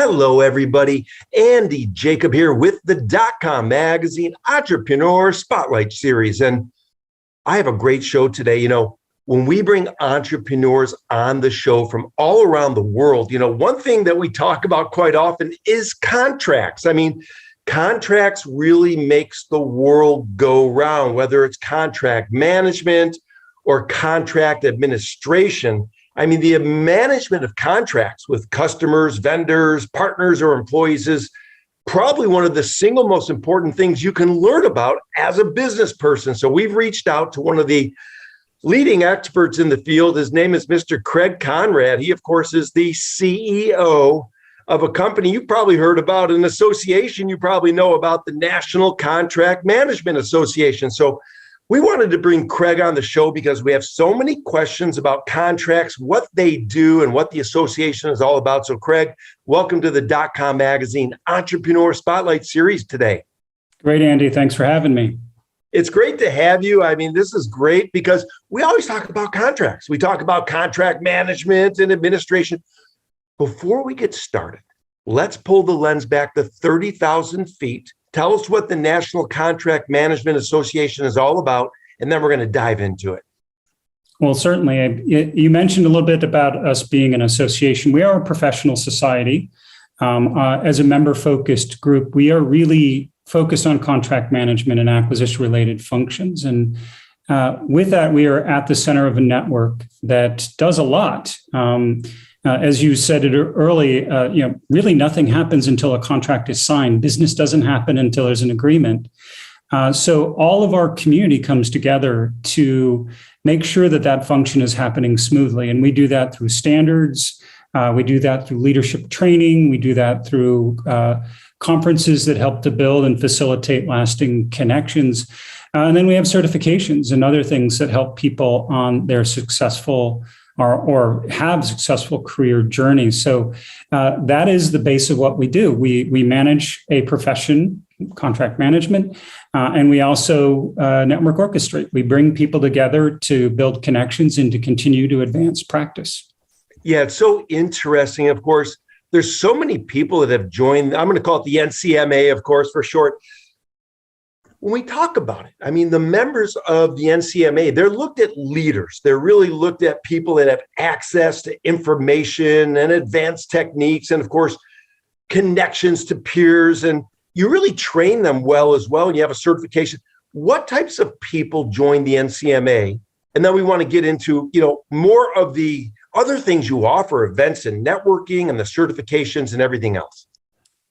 Hello, everybody. Andy Jacob here with the DotCom Magazine Entrepreneur Spotlight Series. And I have a great show today. When we bring entrepreneurs on the show from all around the world, one thing that we talk about quite often is contracts. Contracts really makes the world go round, whether it's contract management or contract administration. The management of contracts with customers, vendors, partners, or employees is probably one of the single most important things you can learn about as a business person. So we've reached out to one of the leading experts in the field. His name is Mr. Kraig Conrad. He, of course, is the CEO of a company you've probably heard about, an association you probably know about, the National Contract Management Association. So we wanted to bring Kraig on the show because we have so many questions about contracts, what they do, and what the association is all about. So, Kraig, welcome to the DotCom Magazine Entrepreneur Spotlight Series today. Great, Andy. Thanks for having me. It's great to have you. This is great because we always talk about contracts. We talk about contract management and administration. Before we get started, let's pull the lens back to 30,000 feet. Tell us what the National Contract Management Association is all about, and then we're going to dive into it. Well, certainly. You mentioned a little bit about us being an association. We are a professional society. As a member-focused group, we are really focused on contract management and acquisition-related functions. And with that, we are at the center of a network that does a lot. As you said it early, really nothing happens until a contract is signed. Business doesn't happen until there's an agreement. So all of our community comes together to make sure that that function is happening smoothly. And we do that through standards. We do that through leadership training. We do that through conferences that help to build and facilitate lasting connections. And then we have certifications and other things that help people on their successful or have successful career journeys. So that is the base of what we do. We manage a profession, contract management, and we also network orchestrate. We bring people together to build connections and to continue to advance practice. Yeah, it's so interesting. Of course, there's so many people that have joined. I'm going to call it the NCMA, of course, for short. When we talk about it, the members of the NCMA, they're looked at leaders. They're really looked at people that have access to information and advanced techniques and, of course, connections to peers. And you really train them well as well, and you have a certification. What types of people join the NCMA? And then we want to get into, more of the other things you offer, events and networking and the certifications and everything else.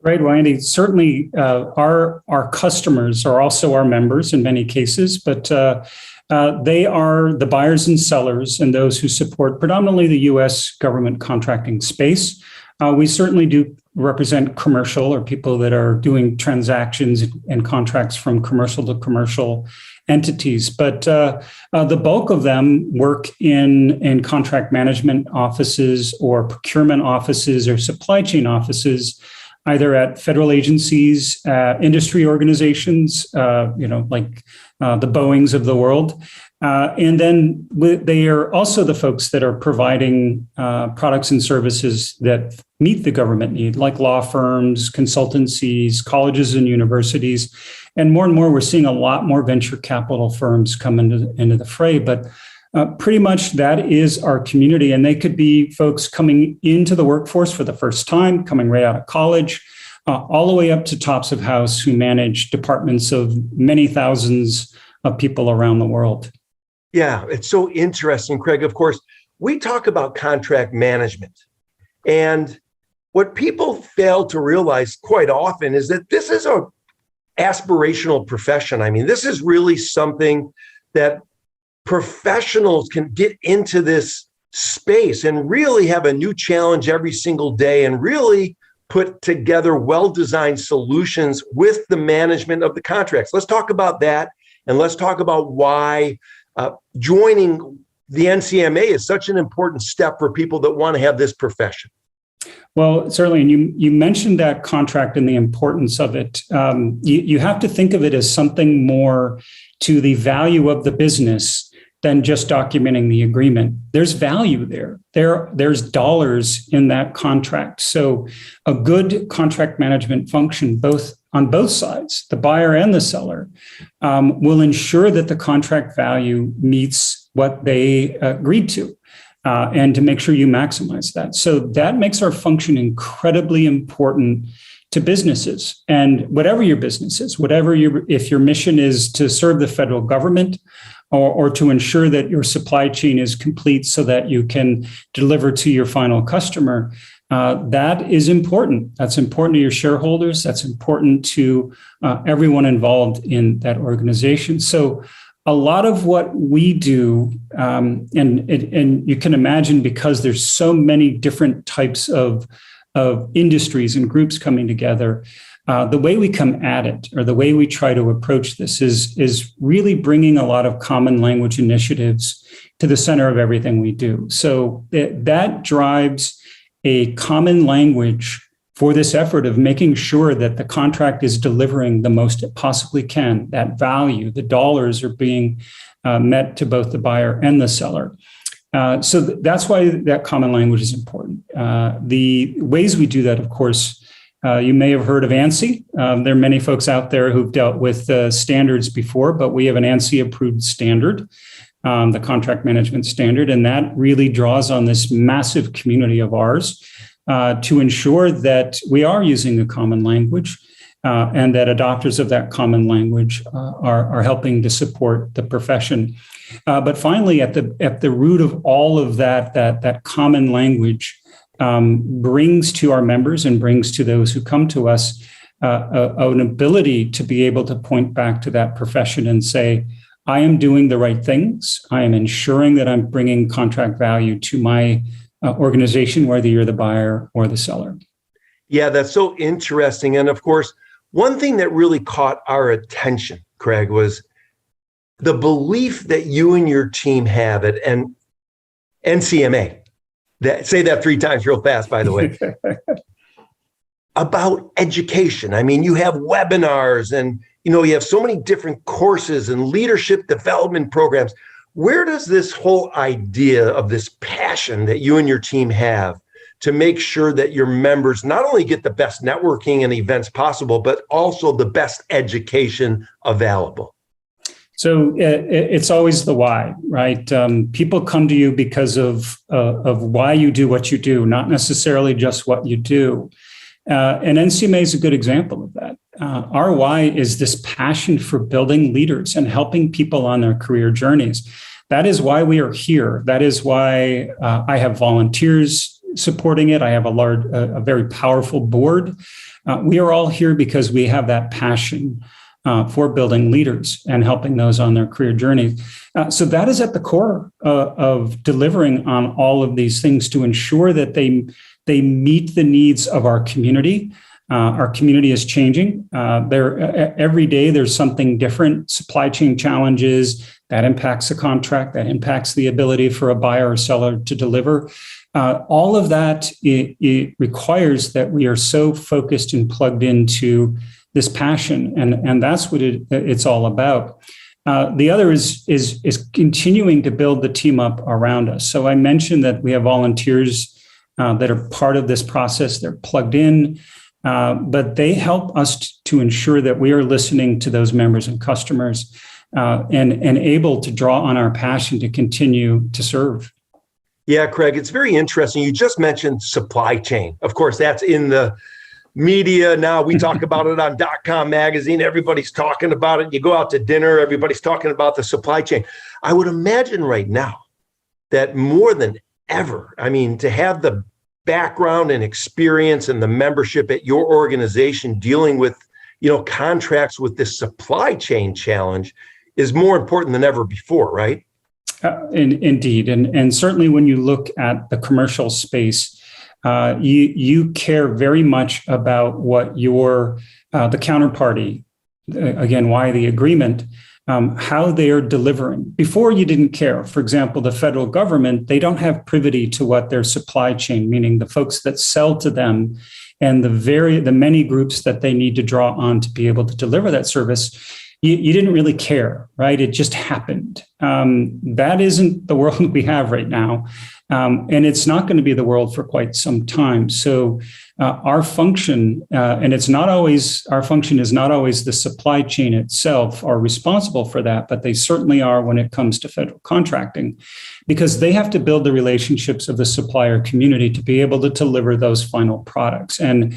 Right, well, Andy, certainly our customers are also our members in many cases, but they are the buyers and sellers and those who support predominantly the U.S. government contracting space. We certainly do represent commercial or people that are doing transactions and contracts from commercial to commercial entities, but the bulk of them work in contract management offices or procurement offices or supply chain offices, either at federal agencies, industry organizations, like the Boeings of the world. And then they are also the folks that are providing products and services that meet the government need, like law firms, consultancies, colleges and universities. And more, we're seeing a lot more venture capital firms come into the fray. But pretty much that is our community. And they could be folks coming into the workforce for the first time, coming right out of college, all the way up to tops of house who manage departments of many thousands of people around the world. Yeah, it's so interesting, Kraig. Of course, we talk about contract management. And what people fail to realize quite often is that this is an aspirational profession. This is really something that professionals can get into this space and really have a new challenge every single day and really put together well-designed solutions with the management of the contracts. Let's talk about that, and let's talk about why joining the NCMA is such an important step for people that want to have this profession. Well, certainly, and you mentioned that contract and the importance of it. You have to think of it as something more to the value of the business than just documenting the agreement. There's value there. There's dollars in that contract. So a good contract management function, on both sides, the buyer and the seller, will ensure that the contract value meets what they agreed to, and to make sure you maximize that. So that makes our function incredibly important to businesses. And whatever your business is, if your mission is to serve the federal government, or to ensure that your supply chain is complete so that you can deliver to your final customer, that is important. That's important to your shareholders. That's important to everyone involved in that organization. So a lot of what we do, and you can imagine, because there's so many different types of industries and groups coming together, the way we come at it, or the way we try to approach this, is really bringing a lot of common language initiatives to the center of everything we do. So that drives a common language for this effort of making sure that the contract is delivering the most it possibly can. That value, the dollars, are being met to both the buyer and the seller. So that's why that common language is important. The ways we do that, of course, you may have heard of ANSI. There are many folks out there who've dealt with standards before, but we have an ANSI-approved standard, the contract management standard, and that really draws on this massive community of ours to ensure that we are using a common language, and that adopters of that common language are helping to support the profession. But finally, at the root of all of that common language brings to our members and brings to those who come to us an ability to be able to point back to that profession and say, I am doing the right things. I am ensuring that I'm bringing contract value to my organization, whether you're the buyer or the seller. Yeah, that's so interesting. And of course, one thing that really caught our attention, Kraig, was the belief that you and your team have at NCMA. Say that 3 times real fast, by the way, about education. I mean, you have webinars and, you have so many different courses and leadership development programs. Where does this whole idea of this passion that you and your team have to make sure that your members not only get the best networking and events possible, but also the best education available? So it's always the why, right? People come to you because of why you do what you do, not necessarily just what you do. And NCMA is a good example of that. Our why is this passion for building leaders and helping people on their career journeys. That is why we are here. That is why I have volunteers supporting it. I have a very powerful board. We are all here because we have that passion for building leaders and helping those on their career journey. So that is at the core of delivering on all of these things to ensure that they meet the needs of our community. Our community is changing. Every day there's something different, supply chain challenges that impacts the contract, that impacts the ability for a buyer or seller to deliver. All of that, it requires that we are so focused and plugged into this passion, and that's what it's all about. The other is continuing to build the team up around us. So I mentioned that we have volunteers that are part of this process. They're plugged in, but they help us to ensure that we are listening to those members and customers, and able to draw on our passion to continue to serve. Yeah, Kraig, it's very interesting. You just mentioned supply chain. Of course, that's in the media now. We talk about it on .com magazine. Everybody's talking about it. You go out to dinner, everybody's talking about the supply chain. I would imagine right now that more than ever, I mean, to have the background and experience and the membership at your organization dealing with, contracts with this supply chain challenge is more important than ever before, right? Indeed. And certainly when you look at the commercial space, you care very much about what the counterparty, again, why the agreement, how they are delivering. Before, you didn't care. For example, the federal government, they don't have privity to what their supply chain, meaning the folks that sell to them and the many groups that they need to draw on to be able to deliver that service. you didn't really care, right? It just happened. That isn't the world we have right now. And it's not going to be the world for quite some time. So our function, and our function is not always the supply chain itself are responsible for that, but they certainly are when it comes to federal contracting, because they have to build the relationships of the supplier community to be able to deliver those final products. And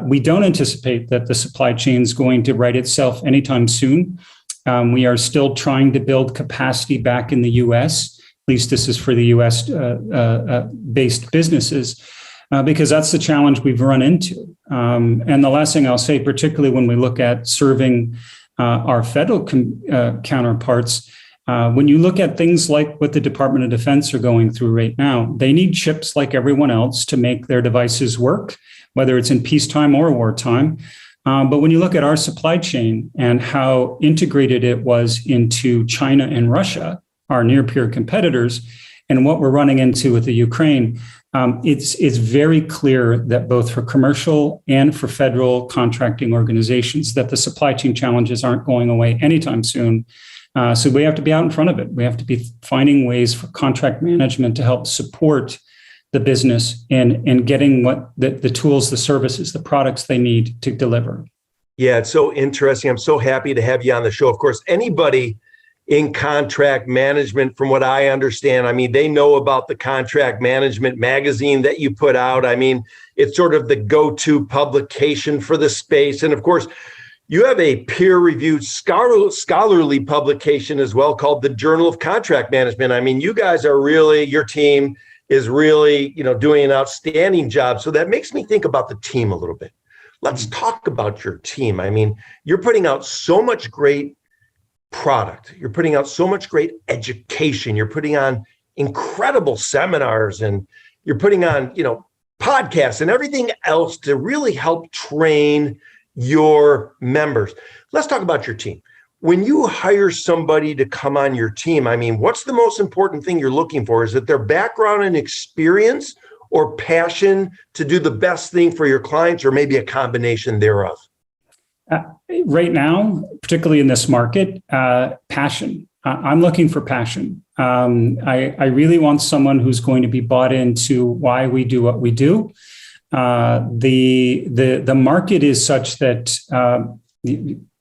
we don't anticipate that the supply chain is going to right itself anytime soon. We are still trying to build capacity back in the U.S. At least this is for the U.S. Based businesses, because that's the challenge we've run into. And the last thing I'll say, particularly when we look at serving our federal counterparts, when you look at things like what the Department of Defense are going through right now, they need chips like everyone else to make their devices work, whether it's in peacetime or wartime. But when you look at our supply chain and how integrated it was into China and Russia, our near-peer competitors, and what we're running into with the Ukraine, it's very clear that both for commercial and for federal contracting organizations that the supply chain challenges aren't going away anytime soon. So we have to be out in front of it. We have to be finding ways for contract management to help support the business and getting what the tools, the services, the products they need to deliver. Yeah, it's so interesting. I'm so happy to have you on the show. Of course, anybody in contract management, from what I understand, I mean, they know about the contract management magazine that you put out. I mean, it's sort of the go-to publication for the space. And of course, you have a peer-reviewed scholarly publication as well called the Journal of Contract Management. I mean, you guys are really, your team is really, doing an outstanding job. So that makes me think about the team a little bit. Let's talk about your team. I mean, you're putting out so much great product. You're putting out so much great education. You're putting on incredible seminars, and you're putting on, podcasts and everything else to really help train your members. Let's talk about your team. When you hire somebody to come on your team, I mean, what's the most important thing you're looking for? Is it their background and experience, or passion to do the best thing for your clients, or maybe a combination thereof? Right now, particularly in this market, passion. I'm looking for passion. I really want someone who's going to be bought into why we do what we do. The market is such that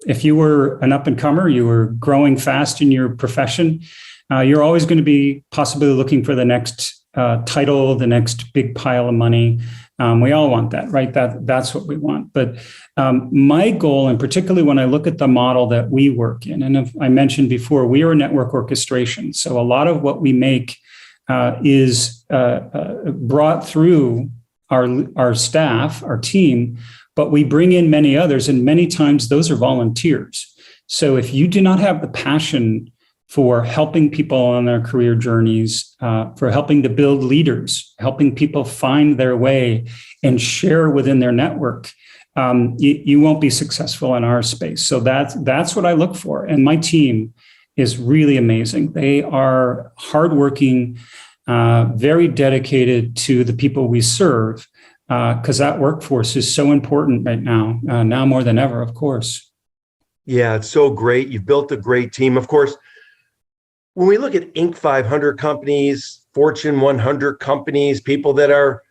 if you were an up and comer, you were growing fast in your profession, you're always going to be possibly looking for the next title, the next big pile of money. We all want that, right? That's what we want. But my goal, and particularly when I look at the model that we work in, and if I mentioned before, we are a network orchestration. So a lot of what we make is brought through our staff, our team, but we bring in many others, and many times those are volunteers. So if you do not have the passion for helping people on their career journeys, for helping to build leaders, helping people find their way and share within their network, you won't be successful in our space. So that's what I look for. And my team is really amazing. They are hardworking, very dedicated to the people we serve, because that workforce is so important right now, now more than ever, of course. Yeah, it's so great. You've built a great team. Of course, when we look at Inc. 500 companies, Fortune 100 companies, people that are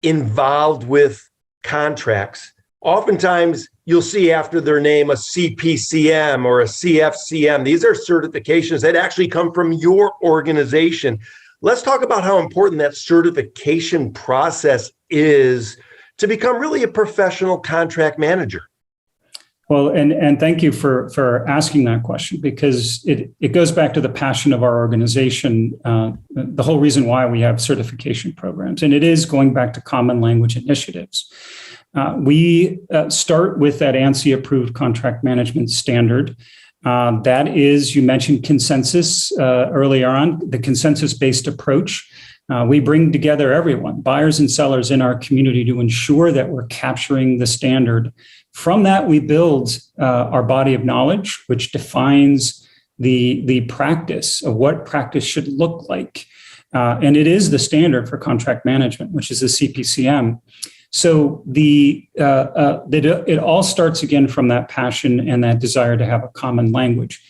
involved with contracts, oftentimes you'll see after their name a CPCM or a CFCM. These are certifications that actually come from your organization. Let's talk about how important that certification process is to become really a professional contract manager. Well, and thank you for asking that question, because it goes back to the passion of our organization, the whole reason why we have certification programs, and it is going back to common language initiatives. We start with that ANSI approved contract management standard. That is, you mentioned consensus earlier on, the consensus-based approach. We bring together everyone, buyers and sellers in our community, to ensure that we're capturing the standard. From that, we build our body of knowledge, which defines the practice of what practice should look like. And it is the standard for contract management, which is the CPCM. So it all starts again from that passion and that desire to have a common language.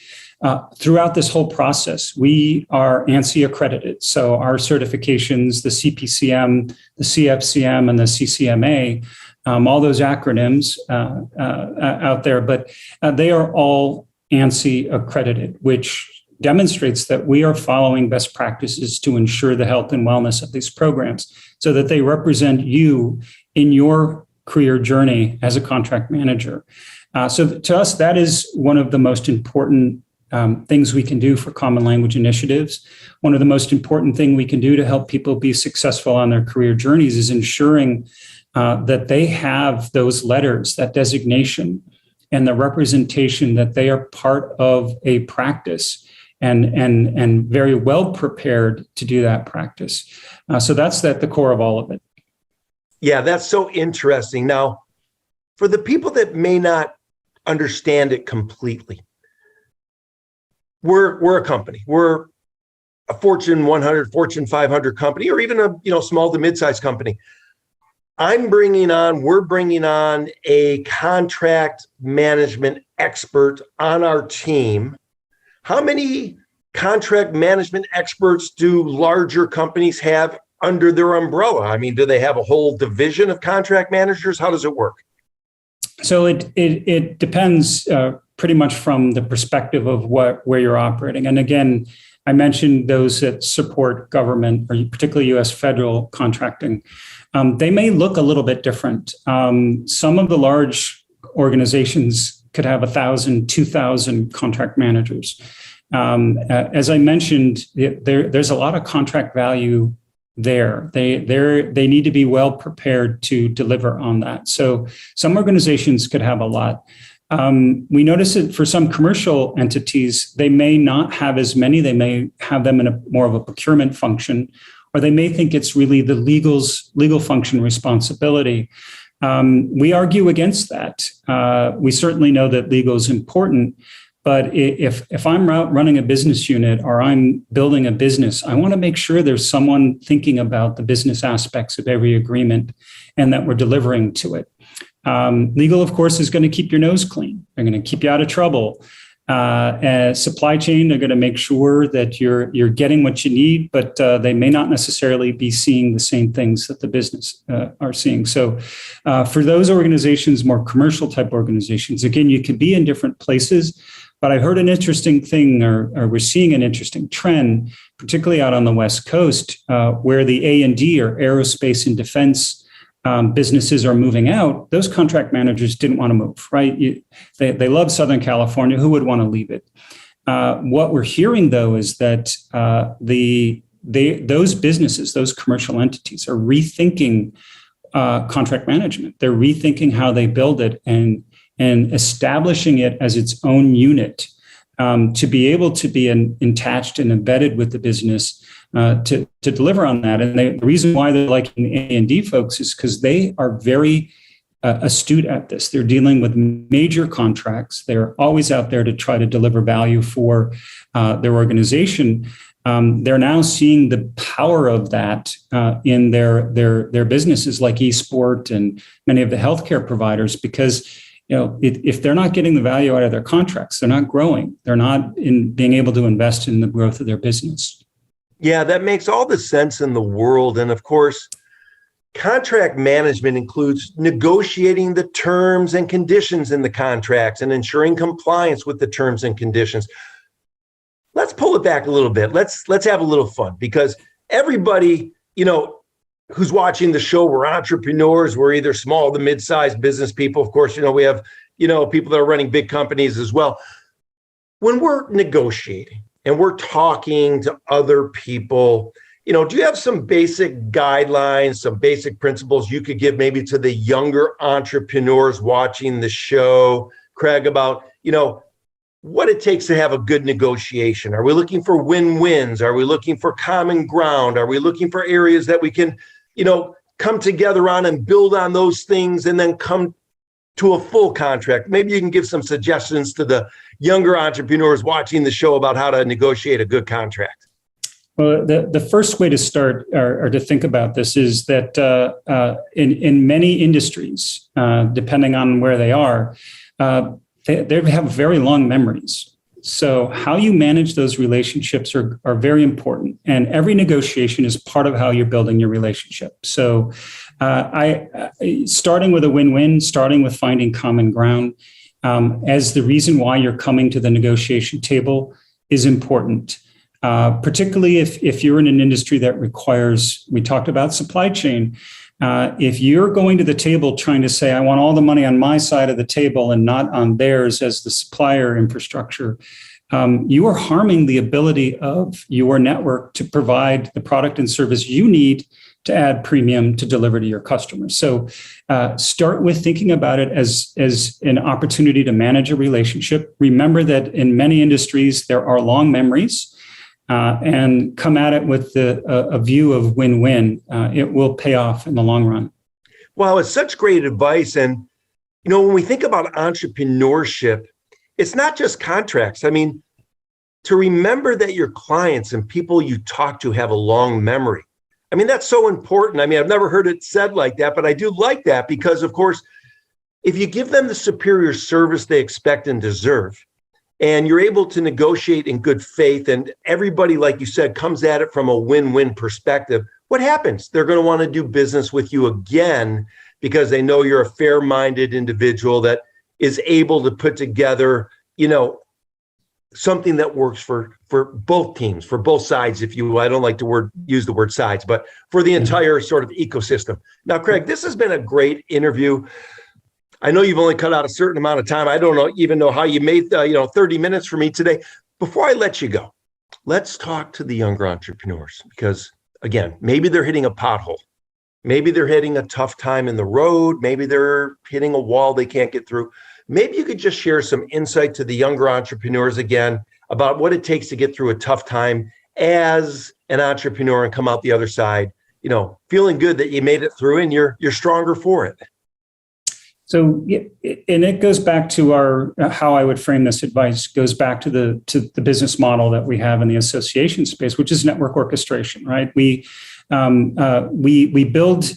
Throughout this whole process, we are ANSI accredited. So our certifications, the CPCM, the CFCM, and the CCMA, all those acronyms out there, but they are all ANSI accredited, which demonstrates that we are following best practices to ensure the health and wellness of these programs so that they represent you in your career journey as a contract manager. So to us, that is one of the most important things we can do for common language initiatives. One of the most important things we can do to help people be successful on their career journeys is ensuring that they have those letters, that designation, and the representation that they are part of a practice and very well prepared to do that practice. So that's at the core of all of it. Yeah, that's so interesting. Now, for the people that may not understand it completely, we're a company. We're a Fortune 100, Fortune 500 company, or even a small to mid-sized company. We're bringing on a contract management expert on our team. How many contract management experts do larger companies have under their umbrella? I mean, do they have a whole division of contract managers? How does it work? So it depends pretty much from the perspective of where you're operating. And again, I mentioned those that support government, or particularly U.S. federal contracting. They may look a little bit different. Some of the large organizations could have 1,000, 2,000 contract managers. As I mentioned, there's a lot of contract value there. They need to be well prepared to deliver on that. So some organizations could have a lot. We notice it for some commercial entities, they may not have as many. They may have them in more of a procurement function, or they may think it's really the legal function responsibility. We argue against that. We certainly know that legal is important, but if I'm running a business unit or I'm building a business, I want to make sure there's someone thinking about the business aspects of every agreement and that we're delivering to it. Legal, of course, is going to keep your nose clean. They're going to keep you out of trouble. Supply chain, they're going to make sure that you're getting what you need, but they may not necessarily be seeing the same things that the business are seeing. So for those organizations, more commercial type organizations, again, you can be in different places. But I heard an interesting thing, or we're seeing an interesting trend, particularly out on the West Coast, where the A&D, or aerospace and defense businesses, are moving out. Those contract managers didn't want to move, right? They love Southern California. Who would want to leave it? What we're hearing, though, is that those businesses, those commercial entities, are rethinking contract management. They're rethinking how they build it and establishing it as its own unit to be able to be attached and embedded with the business to deliver on that. And the reason why they're liking A&D folks is because they are very astute at this. They're dealing with major contracts. They're always out there to try to deliver value for their organization. They're now seeing the power of that in their businesses like eSport and many of the healthcare providers, because if they're not getting the value out of their contracts, they're not growing. They're not being able to invest in the growth of their business. Yeah, that makes all the sense in the world. And of course, contract management includes negotiating the terms and conditions in the contracts and ensuring compliance with the terms and conditions. Let's pull it back a little bit. Let's have a little fun, because everybody, who's watching the show, we're entrepreneurs. We're either small to mid-sized business people. Of course, we have, people that are running big companies as well. When we're negotiating and we're talking to other people, do you have some basic guidelines, some basic principles you could give maybe to the younger entrepreneurs watching the show, Kraig, about, what it takes to have a good negotiation? Are we looking for win-wins? Are we looking for common ground? Are we looking for areas that we can come together on and build on those things and then come to a full contract? Maybe you can give some suggestions to the younger entrepreneurs watching the show about how to negotiate a good contract. Well, the first way to start or to think about this is that in many industries, depending on where they are, they have very long memories. So how you manage those relationships are very important. And every negotiation is part of how you're building your relationship. So starting with a win-win, starting with finding common ground as the reason why you're coming to the negotiation table is important. Particularly if you're in an industry that requires, we talked about supply chain. If you're going to the table trying to say, I want all the money on my side of the table and not on theirs as the supplier infrastructure, you are harming the ability of your network to provide the product and service you need to add premium to deliver to your customers. So start with thinking about it as an opportunity to manage a relationship. Remember that in many industries, there are long memories. And come at it with a view of win-win. It will pay off in the long run. Well, it's such great advice. And, when we think about entrepreneurship, it's not just contracts. I mean, to remember that your clients and people you talk to have a long memory. I mean, that's so important. I mean, I've never heard it said like that, but I do like that because, of course, if you give them the superior service they expect and deserve, and you're able to negotiate in good faith, and everybody, like you said, comes at it from a win-win perspective, what happens? They're going to want to do business with you again because they know you're a fair-minded individual that is able to put together, something that works for both teams, for both sides, if you will. I don't like to use the word sides, but for the entire sort of ecosystem. Now, Kraig, this has been a great interview. I know you've only cut out a certain amount of time. I don't even know how you made 30 minutes for me today. Before I let you go, let's talk to the younger entrepreneurs because, again, maybe they're hitting a pothole. Maybe they're hitting a tough time in the road. Maybe they're hitting a wall they can't get through. Maybe you could just share some insight to the younger entrepreneurs again about what it takes to get through a tough time as an entrepreneur and come out the other side, feeling good that you made it through and you're stronger for it. So, and it goes back to how I would frame this advice goes back to the business model that we have in the association space, which is network orchestration, right? We build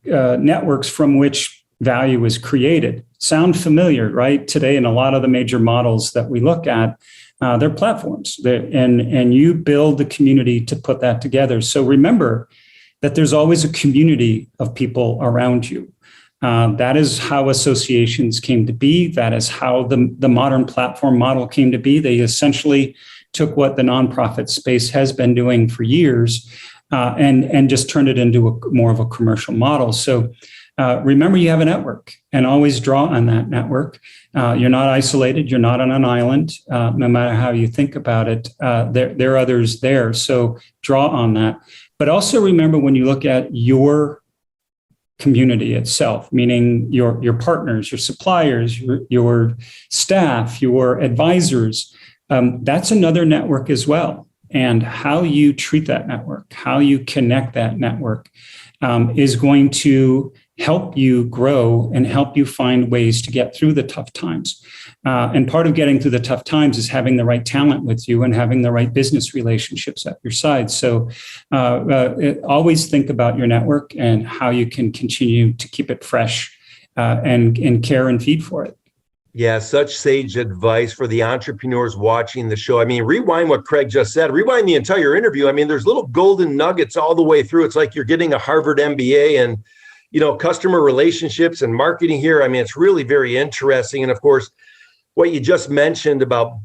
networks from which value is created. Sound familiar, right? Today, in a lot of the major models that we look at, they're platforms, and you build the community to put that together. So remember that there's always a community of people around you. That is how associations came to be. That is how the modern platform model came to be. They essentially took what the nonprofit space has been doing for years and just turned it into more of a commercial model. So remember, you have a network and always draw on that network. You're not isolated. You're not on an island, no matter how you think about it. There are others there. So draw on that. But also remember when you look at your community itself, meaning your partners, your suppliers, your staff, your advisors, that's another network as well. And how you treat that network, how you connect that network is going to help you grow and help you find ways to get through the tough times. And part of getting through the tough times is having the right talent with you and having the right business relationships at your side. So always think about your network and how you can continue to keep it fresh and care and feed for it. Yeah, such sage advice for the entrepreneurs watching the show. I mean, rewind what Kraig just said, rewind the entire interview. I mean, there's little golden nuggets all the way through. It's like you're getting a Harvard MBA and, customer relationships and marketing here. I mean, it's really very interesting. And of course, what you just mentioned about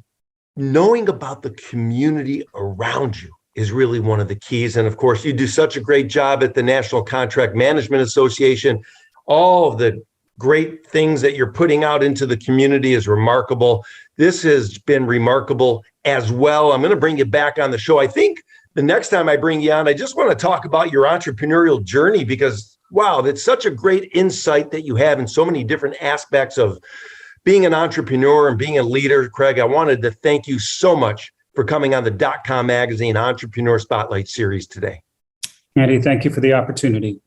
knowing about the community around you is really one of the keys. And of course, you do such a great job at the National Contract Management Association. All of the great things that you're putting out into the community is remarkable. This has been remarkable as well. I'm going to bring you back on the show. I think the next time I bring you on, I just want to talk about your entrepreneurial journey because, wow, that's such a great insight that you have in so many different aspects of being an entrepreneur and being a leader. Kraig, I wanted to thank you so much for coming on the DotCom Magazine Entrepreneur Spotlight Series today. Andy, thank you for the opportunity.